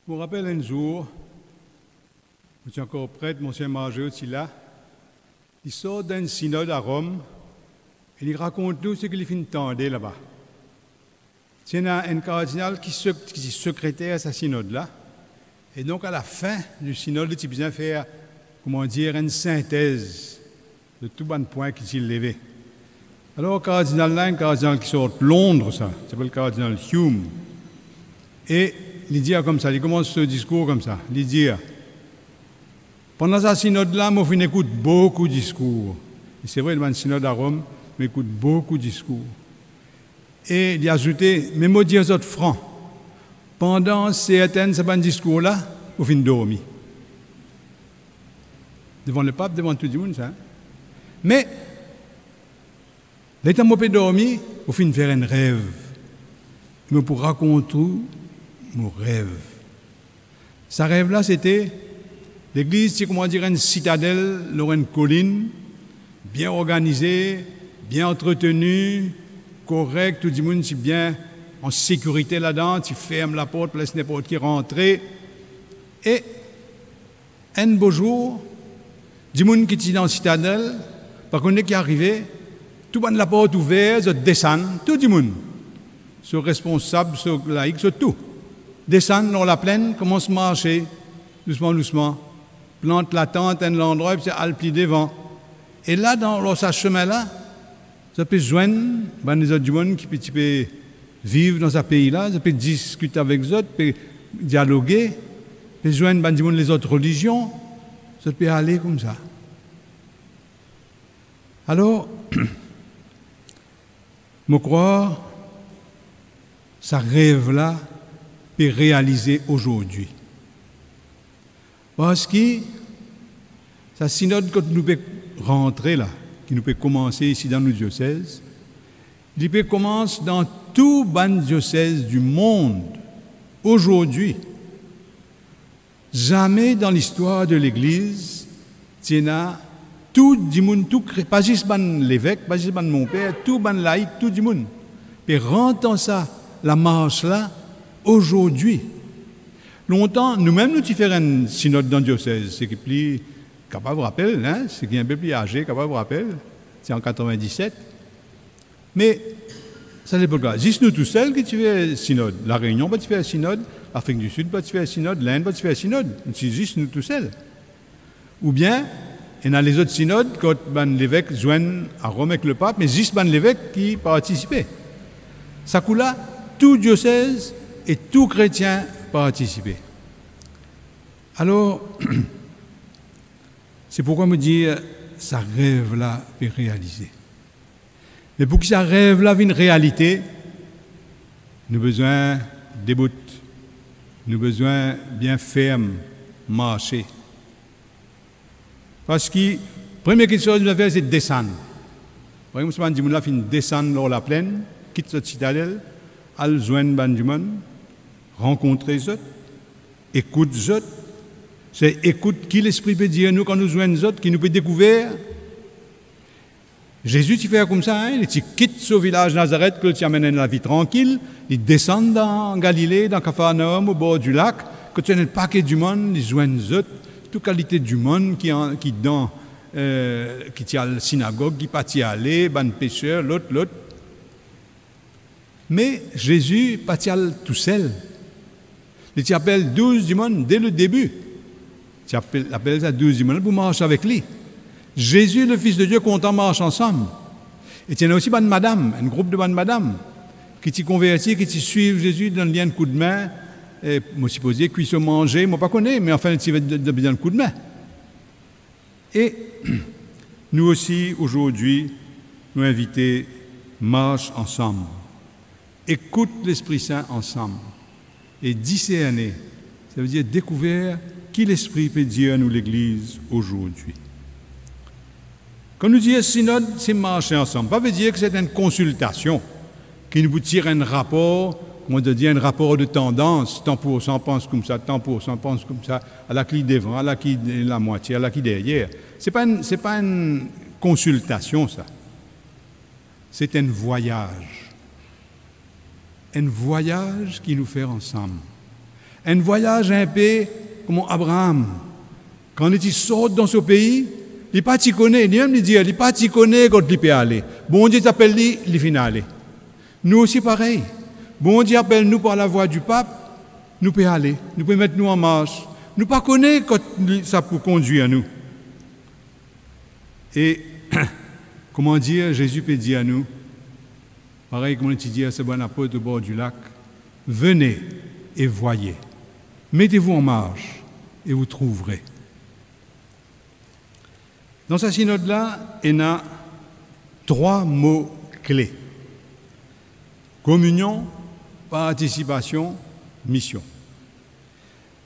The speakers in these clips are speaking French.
Je me rappelle un jour, je suis encore prêtre, monsieur Margeux aussi là, il sort d'un synode à Rome et il raconte nous ce qu'il fait entendre là-bas. Il y a un cardinal qui est secrétaire à ce synode-là, et donc à la fin du synode, il a besoin de faire, comment dire, une synthèse de tout bon point qui s'est levé. Alors, le cardinal là, un cardinal qui sort de Londres, ça s'appelle le cardinal Hume, et il dit comme ça, il commence ce discours comme ça, il dit pendant ce synode-là, moi, je écoute beaucoup de discours. Et c'est vrai, dans le synode à Rome, je écoute beaucoup de discours. Et il a ajouté, mais moi, dire autres francs, pendant certains ce discours-là, vous finissez dormir. Devant le pape, devant tout le monde, ça. Mais, l'état où je dormir, vous finissez faire un rêve. Mais pour raconter mon rêve. Ce rêve-là, c'était l'église, c'est comment dire, une citadelle, une colline, bien organisée, bien entretenue, correcte, tout le monde est bien en sécurité là-dedans, tu fermes la porte, laisse n'importe qui rentrer. Et un beau jour, du monde qui est dans la citadelle, par contre, qui est arrivé, tout le monde la porte ouverte, descend, tout le monde, sur responsable, sur laïque, sur tout. Descend dans la plaine, commence à marcher, doucement, doucement, plante la tente à un endroit, et puis elle plie devant. Et là, dans ce chemin-là, ça peut joindre les autres gens qui peuvent vivre dans ce pays-là, ça peut discuter avec eux, peut dialoguer, peut joindre les autres religions, ça peut aller comme ça. Alors, je crois, ce rêve-là peut réaliser aujourd'hui. Parce que ça synode quand nous peut rentrer là, qui nous peut commencer ici dans nos diocèses, il peut commencer dans tout les diocèses du monde aujourd'hui. Jamais dans l'histoire de l'Église, il y a tout le monde, pas juste l'évêque, pas juste mon père, tout le laïc, tout le monde. Et rentrer ça, la marche là, aujourd'hui. Longtemps, nous-mêmes, nous faisons un synode dans le diocèse, c'est qui est plus capable de rappeler, hein, c'est qui est un peu plus âgé, capable de rappeler, c'est en 97. Mais, ça n'est pas grave. Juste nous tout seuls qui tu fais un synode. La Réunion, pas tu fais un synode. L'Afrique du Sud, pas tu fais un synode. L'Inde, pas tu fais un synode. C'est juste nous tout seuls. Ou bien, il y a les autres synodes, quand l'évêque joignent à Rome avec le pape, mais juste l'évêque qui participait. Ça coule là, tout diocèse et tout chrétien participer. Alors, c'est pourquoi me dire, ça rêve-là est réalisé. Mais pour que ça rêve-là vienne réalité, nous avons besoin des bouts, nous avons besoin bien ferme, marcher. Parce que, première chose que nous avons fait, c'est descendre. Par exemple, si nous avons descendre dans la plaine, quitte cette citadelle, aller joindre du monde, rencontrer les autres, écoute les autres. C'est écoute qui l'Esprit peut dire à nous quand nous joignons les autres, qui nous peut découvrir. Jésus, il fait comme ça, hein? Il quitte ce village Nazareth, qu'il t'amène dans la vie tranquille, il descend dans Galilée, dans Capharnaüm, au bord du lac, quand tu as un paquet du monde, il joignent les autres, toute qualité du monde qui tient à la synagogue, qui pas y aller, ban pécheur, l'autre. Mais Jésus pas y aller tout seul. Il appelle 12 du monde dès le début. Il appelle ça 12 du monde pour marcher avec lui. Jésus, le Fils de Dieu, content marche ensemble. Et il y a aussi bonne madame, un groupe de bonnes madames qui t'y convertit, qui t'y suivent Jésus, dans le lien de coup de main. Et moi, supposé qu'ils se manger, moi pas connais, mais enfin, il va donner un coup de main. Et nous aussi, aujourd'hui, nous inviter, marche ensemble. Écoute l'Esprit Saint ensemble. Et discerner, ça veut dire découvrir qui l'Esprit peut dire à nous l'Église aujourd'hui. Quand nous disons synode, c'est marcher ensemble. Ça veut dire que c'est une consultation qui nous tire un rapport, on peut dire un rapport de tendance, tant pour cent pense comme ça, tant pour cent pense comme ça, à la qui devant, à la qui la moitié, à la qui derrière. C'est pas une consultation, ça. C'est un voyage. Un voyage qui nous fait ensemble. Un voyage un peu comme Abraham. Quand il sort dans ce pays, il n'est pas t'y connaît, il même dire, il n'est pas t'y connaît quand il peut aller. Bon Dieu t'appelle lui, il finit aller. Nous aussi pareil. Bon Dieu appelle nous par la voie du pape, nous pouvons aller, nous pouvons mettre nous en marche. Nous pas connaître quand ça peut conduire à nous. Et comment dire, Jésus peut dire à nous, pareil comme on dit à ce bon apôtre au bord du lac, venez et voyez. Mettez-vous en marche et vous trouverez. Dans sa synode-là, il y a 3 mots clés. Communion, participation, mission.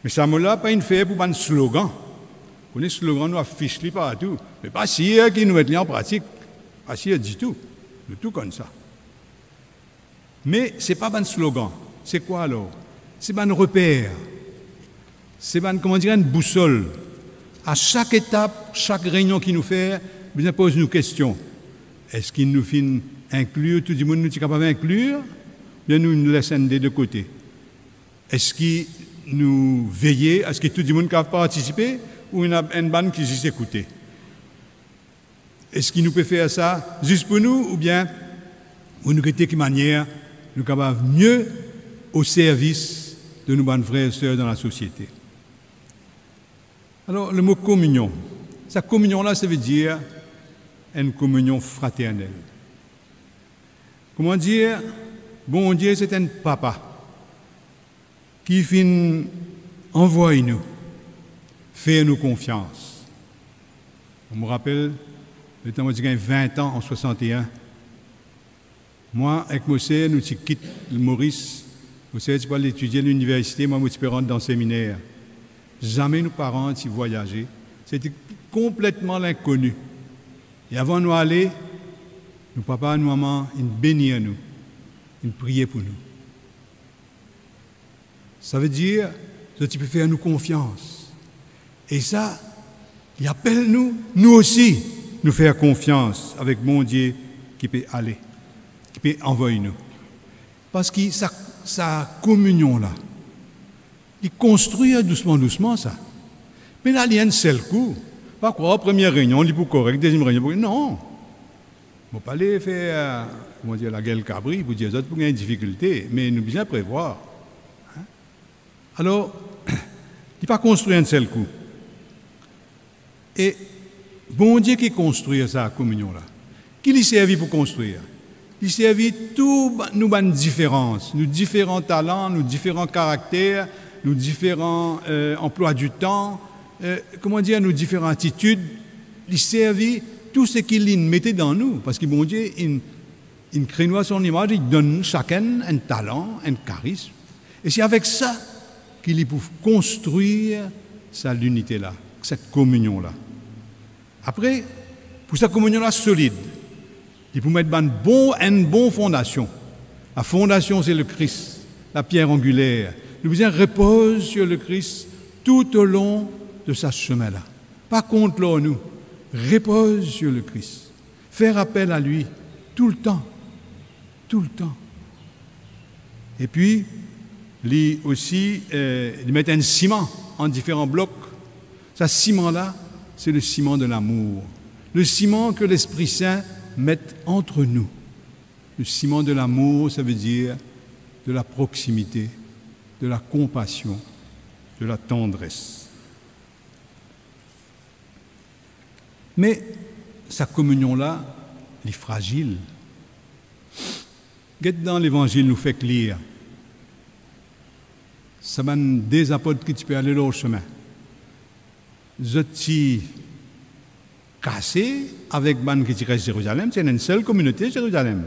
Mais ça mot-là, pas une fait pour un slogan. Vous connaissez le slogan, nous affiche partout. Mais pas si qui nous met en pratique. Pas si dit tout. De tout comme ça. Mais ce n'est pas un slogan. C'est quoi alors? C'est un repère. C'est comment dire, une boussole. À chaque étape, chaque réunion qu'il nous fait, il pose nous questions. Est-ce qu'il nous fait inclure, tout le monde nous est capable d'inclure? Bien nous nous laissons des deux côtés. Est-ce qu'il nous veille à ce que tout le monde capable participer ou une bande qui juste écouter? Est-ce qu'il nous peut faire ça juste pour nous ou bien pour nous de quelle manière nous sommes capables mieux au service de nos bonnes frères et sœurs dans la société? Alors, le mot communion, sa communion-là, ça veut dire une communion fraternelle. Comment dire? Bon Dieu, c'est un papa qui finit envoie nous, fait nous confiance. On me rappelle, le temps où j'ai 20 ans, en 61, moi, avec Mossé, nous quittons le Maurice. Mossé, tu peux aller étudier à l'université, moi, je peux rentrer dans le séminaire. Jamais nos parents y voyageaient. C'était complètement l'inconnu. Et avant de nous aller, nos papas, nos mamans, ils bénirent nous. Ils priaient pour nous. Ça veut dire que tu peux faire nous confiance. Et ça, il appelle nous aussi, nous faire confiance avec mon Dieu qui peut aller, qui peut envoyer nous. Parce que sa communion-là, il construit doucement ça. Mais là, il y a un seul coup. Pas quoi, première réunion, il est pour correct, deuxième réunion, non. On ne peut pas aller faire la gueule cabri pour dire pour une difficulté, mais nous bien prévoir. Hein? Alors, il n'est pas construit un seul coup. Et bon Dieu qui construit sa communion-là, qui lui servit pour construire? Il servit tous nos différences, nos différents talents, nos différents caractères, nos différents emplois du temps, nos différentes attitudes. Il servit tout ce qu'il mettait dans nous. Parce que bon Dieu, il crée nous à son image, il donne chacun un talent, un charisme. Et c'est avec ça qu'il peut construire sa l'unité-là, cette communion-là. Après, pour cette communion-là solide, il peut mettre une bonne fondation. La fondation, c'est le Christ, la pierre angulaire. Nous besoin repose sur le Christ tout au long de ce chemin-là. Pas contre nous, repose sur le Christ. Faire appel à lui tout le temps. Tout le temps. Et puis, lui aussi, il met un ciment en différents blocs. Ce ciment-là, c'est le ciment de l'amour. Le ciment que l'Esprit Saint met entre nous. Le ciment de l'amour, ça veut dire de la proximité, de la compassion, de la tendresse. Mais sa communion-là, elle est fragile. Dans l'Évangile, nous fait lire. Ça m'a des apôtres qui tu peux aller leur chemin. Je t'y cassé avec ban qui reste Jérusalem, c'est une seule communauté Jérusalem.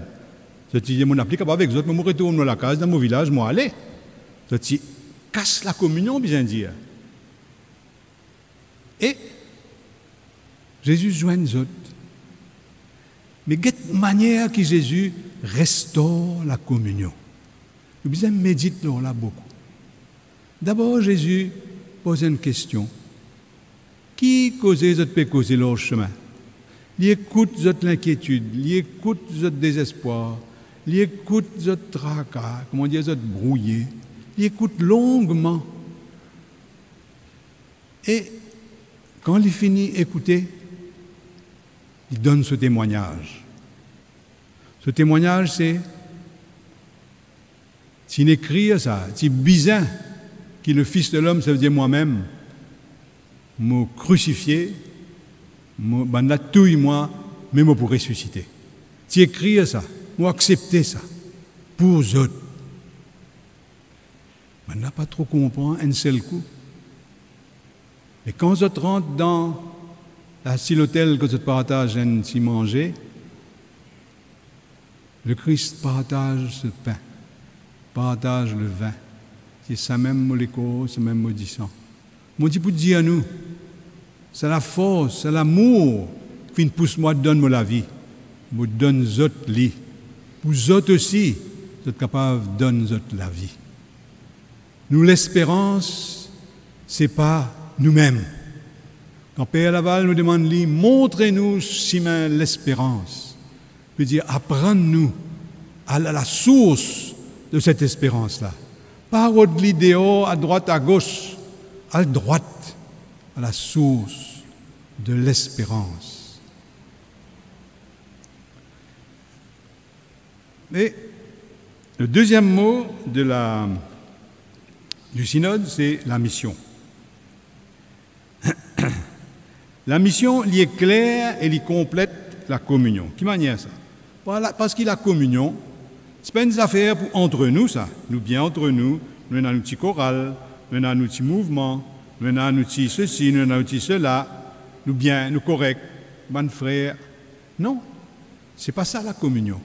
Je t'y mon applicable avec eux, je retourne dans la case, dans mon village, moi aller. Je t'y casse la communion, bien dire. Et Jésus joint les autres. Mais de quelle manière que Jésus restaure la communion? Nous besoin méditer là beaucoup. D'abord, Jésus pose une question. Qui causait peut causer leur chemin? Il écoute l'inquiétude, il écoute le désespoir, il écoute le tracas, comment dire, brouillé. Il écoute longuement Et quand il finit d'écouter, il donne ce témoignage. Ce témoignage, c'est s'il écrit ça, c'est bizarre qui le Fils de l'homme, ça veut dire moi-même, m'a crucifié, m'a touille moi, mais m'a pour ressusciter. Si écrit ça, m'a accepté ça, pour eux autres. On n'a pas trop compris un seul coup. Mais quand je rentre dans l'hôtel que je partage un petit manger, le Christ partage ce pain, partage le vin. C'est ça même molécule, c'est même maudissant. Mon dit pour dire à nous, c'est la force, c'est l'amour qui nous pousse moi de donner la vie. Me donne autres lit. Pour autres aussi, vous êtes capables de donner autres la vie. Nous, l'espérance, ce n'est pas nous-mêmes. Quand Père Laval nous demande, montrez-nous si l'espérance. Il veut dire, apprenez-nous à la source de cette espérance-là. Pas de l'idéal à droite, à gauche, à droite, à la source de l'espérance. Et le deuxième mot du synode, c'est la mission. La mission, elle est claire et elle complète la communion. Qui manière ça? Parce que la communion, ce n'est pas une affaire entre nous, ça. Nous bien entre nous, nous avons un petit choral, nous avons un petit mouvement, nous avons un petit ceci, nous avons un petit cela, nous bien, nous corrects, bon frère. Non, ce n'est pas ça la communion.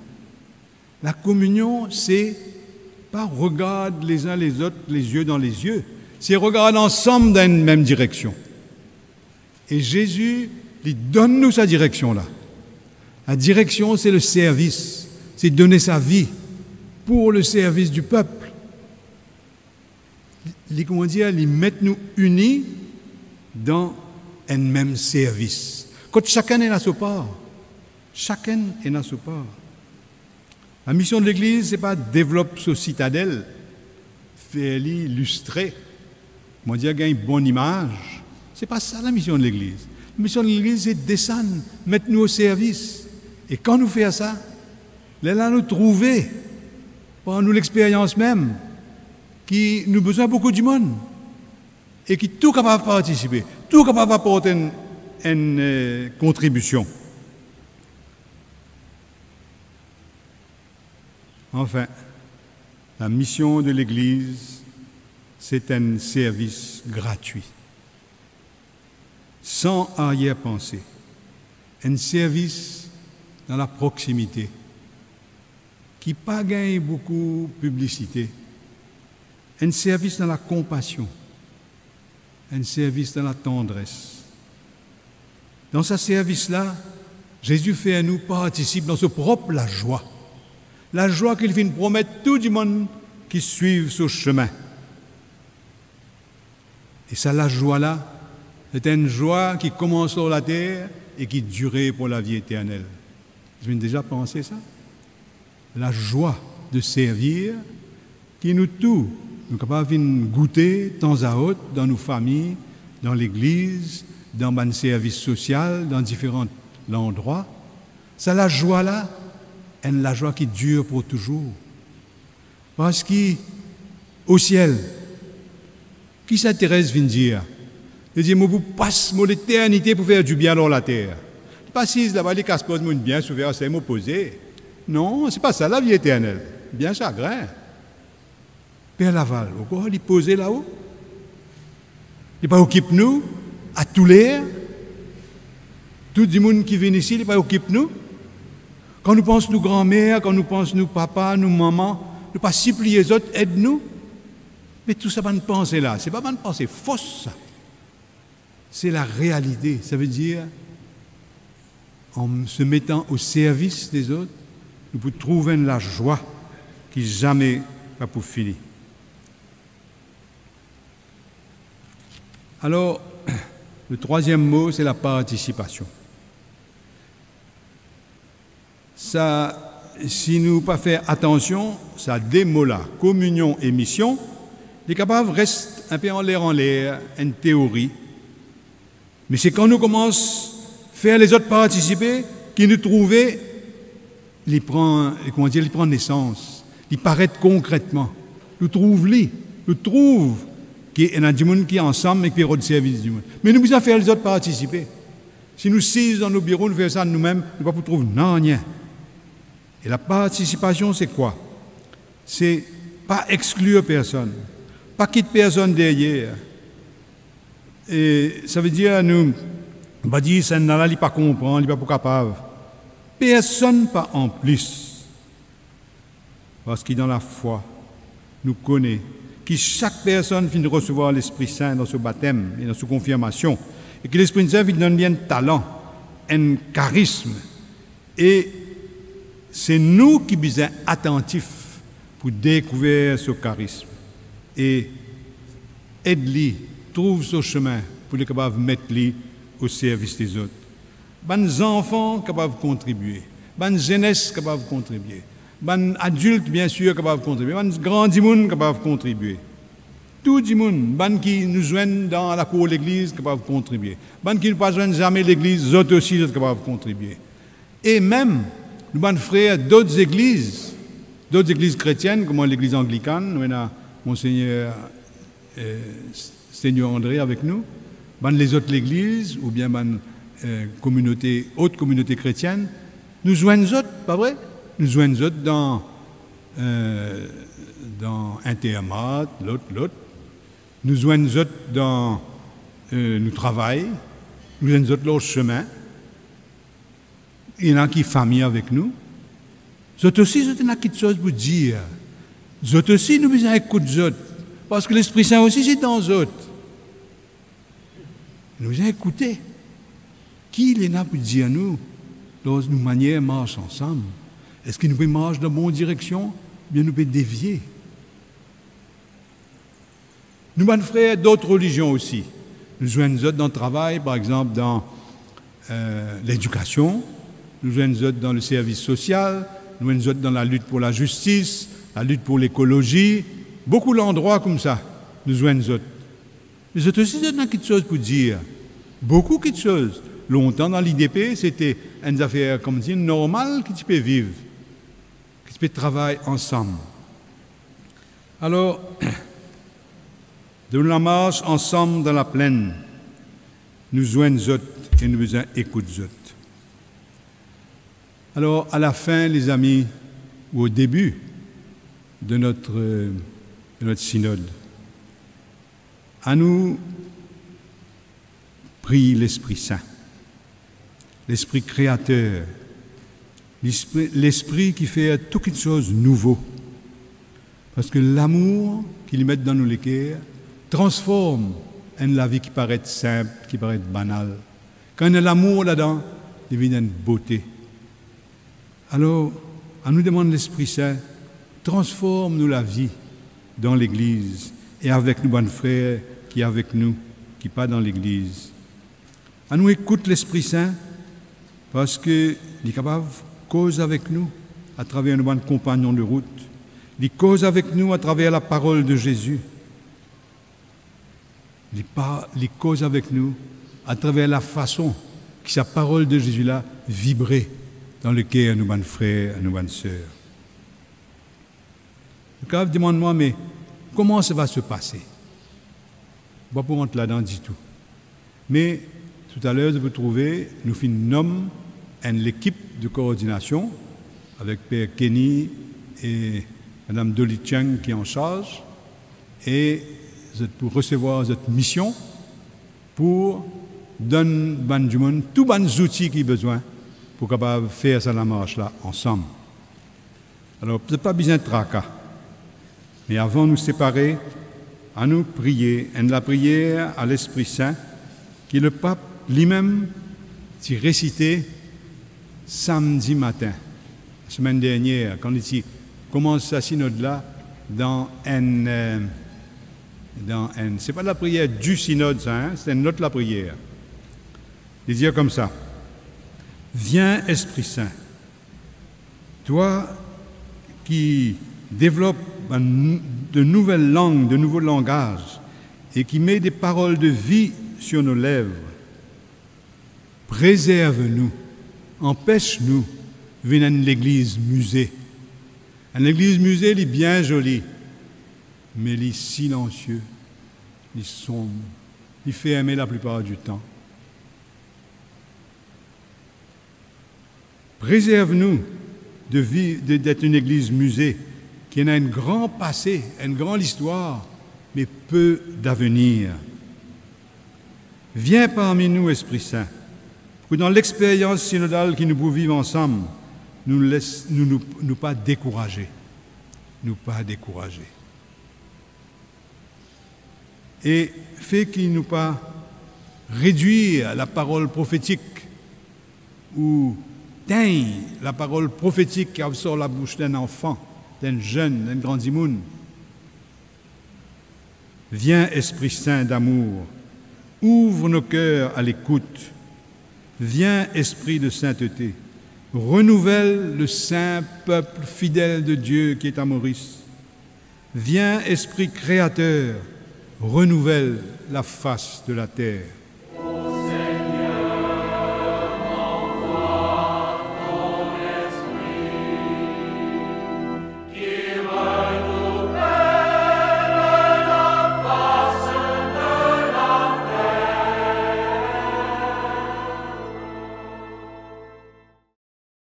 La communion, c'est pas regarde les uns les autres, les yeux dans les yeux, c'est regarder ensemble dans une même direction. Et Jésus, il donne-nous sa direction là. La direction, c'est le service, c'est donner sa vie pour le service du peuple. Comment dire, il met nous unis dans un même service. Quand chacun est à sa part, chacun est à sa part. La mission de l'Église, ce n'est pas développer sa citadelle, faire l'illustrer, moi dire gagner une bonne image. Ce n'est pas ça la mission de l'Église. La mission de l'Église, c'est descendre, mettre nous au service. Et quand nous faisons ça, là nous trouver, par nous l'expérience même, qui nous besoin beaucoup du monde et qui tout capable de participer, tout capable d'apporter une contribution. Enfin, la mission de l'Église, c'est un service gratuit, sans arrière-pensée, un service dans la proximité, qui n'a pas gagné beaucoup de publicité, un service dans la compassion, un service dans la tendresse. Dans ce service-là, Jésus fait à nous participer dans ce propre la joie qu'il vient promettre tout le monde qui suit ce chemin. Et ça, la joie-là, c'est une joie qui commence sur la terre et qui dure pour la vie éternelle. Vous avez déjà pensé ça? La joie de servir qui nous tous, nous sommes capables de goûter de temps à autre dans nos familles, dans l'église, dans le service social, dans différents endroits. Ça, la joie-là, est la joie qui dure pour toujours. Parce qu'au ciel, qui s'intéresse vient dire? Il dit, moi, vous passe l'éternité pour faire du bien dans la terre. Pas si là-bas, les casse-pose, mon bien, souvent, c'est m'opposer. Non, c'est pas ça la vie éternelle. Bien chagrin. Père Laval, pourquoi il posé là-haut? Il pas occupe nous à tous les. Tout le monde qui vient ici, il pas occupe nous. Quand nous pensons nos grands-mères, quand nous pensons nos papas, nos mamans, nous pas supplier les autres, aide-nous. Mais tout ça, pas une pensée là. C'est pas une pensée fausse, ça. C'est la réalité. Ça veut dire, en se mettant au service des autres, nous pouvons trouver la joie qui jamais va pour finir. Alors, le troisième mot, c'est la participation. Ça, si nous ne pas faire attention, ça deux mots-là, communion et mission, les capables restent un peu en l'air, une théorie, Mais c'est quand nous commençons à faire les autres participer, qui nous trouver, il prend naissance, il paraît concrètement. Nous trouvons qu'il y a des gens qui sont ensemble et qui font le service du monde. Mais nous devons faire les autres participer. Si nous sommes dans nos bureaux, nous faisons ça nous-mêmes, nous ne pouvons pas trouver rien. Et la participation, c'est quoi? C'est pas exclure personne, pas quitter personne derrière. Et ça veut dire, nous, on va dire, ça n'a pas comprendre, il n'est pas capable. Personne pas en plus. Parce qu'il dans la foi, nous connaît, que chaque personne finit de recevoir l'Esprit Saint dans ce baptême et dans sa confirmation. Et que l'Esprit Saint lui donne un talent, un charisme. Et c'est nous qui sommes attentifs pour découvrir ce charisme. Et aide-lui, trouve ce chemin pour être capable de mettre lui au service des autres. Les enfants capables de contribuer, les jeunesse capables de contribuer, les adultes bien sûr capables de contribuer, les grands monde capables de contribuer. Tout le monde, les qui nous joignent dans la cour de l'église capables de contribuer, les qui ne pas joignent jamais l'église, eux aussi sont capables de contribuer. Et même nos frères d'autres églises chrétiennes, comme l'église anglicane, nous avons Monseigneur Seigneur André avec nous, les autres églises ou bien autres communautés chrétiennes, nous joignent autres, pas vrai? Nous joignent autres dans Intermat, l'autre. Nous joignent autres dans nous travail, nous joignent autres leur chemin. Il y en a qui famille avec nous. Autres aussi, il y a quelque chose pour dire. Autres aussi, nous besoin écouter les autres. Parce que l'Esprit Saint aussi, c'est dans eux autres. Nous besoin écouter. Qui est là pour dire nous, dans une manière marche ensemble? Est-ce que nous pouvons marcher dans la bonne direction? Ou bien nous pouvons dévier? Nous avons frères d'autres religions aussi. Nous joignons d'autres dans le travail, par exemple dans l'éducation, nous joignons d'autres dans le service social, nous joignons d'autres dans la lutte pour la justice, la lutte pour l'écologie, beaucoup d'endroits comme ça, nous joignons d'autres. Les autres aussi, ils ont quelque chose pour dire. Beaucoup de choses. Longtemps, dans l'IDP, c'était une affaire comme dire normale que tu peux vivre, que tu peux travailler ensemble. Alors, de la marche ensemble dans la plaine, nous joignons autres et nous besoin écouter autres. Alors, à la fin, les amis, ou au début de notre synode, à nous prie l'Esprit Saint, l'Esprit créateur, l'Esprit qui fait toutes choses nouveau. Parce que l'amour qu'il met dans nos cœurs transforme la vie qui paraît simple, qui paraît banale. Quand il y a l'amour là-dedans, il devient une beauté. Alors, à nous demande l'Esprit Saint, transforme-nous la vie dans l'Église et avec nos bons frères qui sont avec nous, qui ne sont pas dans l'Église. À nous écoute l'Esprit Saint parce qu'il est capable de causer avec nous à travers nos bons compagnons de route. Il cause avec nous à travers la parole de Jésus. Il cause avec nous à travers la façon que sa parole de Jésus-là vibrait dans le cœur de nos bons frères et nos bonnes sœurs. Le cas demande-moi, mais comment ça va se passer? Pas pour rentrer là-dedans du tout. Mais tout à l'heure, vous trouvez, nous nommons l'équipe de coordination avec Père Kenny et Mme Dolly Chang qui est en charge, et pour recevoir cette mission, pour donner du monde tous les outils qu'il a besoin pour capable faire ça la marche là ensemble. Alors, ce n'est pas besoin de tracas. Mais avant de nous séparer, à nous prier, et la prière à l'Esprit Saint, qui le pape lui-même s'est récité samedi matin, la semaine dernière, quand il commence sa synode-là, c'est pas la prière du synode, ça, hein, c'est une autre la prière. Il dit comme ça: Viens, Esprit Saint, toi qui développes de nouvelles langues, de nouveaux langages, et qui met des paroles de vie sur nos lèvres, préserve-nous, empêche-nous de venir à l'église musée. Une église musée, elle est bien jolie, mais elle est silencieux, elle est sombre, elle fait aimer la plupart du temps. Préserve-nous d'être une église musée qui a un grand passé, une grande histoire, mais peu d'avenir. Viens parmi nous, Esprit Saint, pour que dans l'expérience synodale que nous pouvons vivre ensemble, nous pas décourager. Nous pas décourager. Et fait qu'il nous pas réduire la parole prophétique ou teindre la parole prophétique qui sort la bouche d'un enfant, d'un jeune, d'un grand imoun. Viens, Esprit Saint d'amour, ouvre nos cœurs à l'écoute. Viens, Esprit de sainteté, renouvelle le saint peuple fidèle de Dieu qui est à Maurice. Viens, Esprit créateur, renouvelle la face de la terre.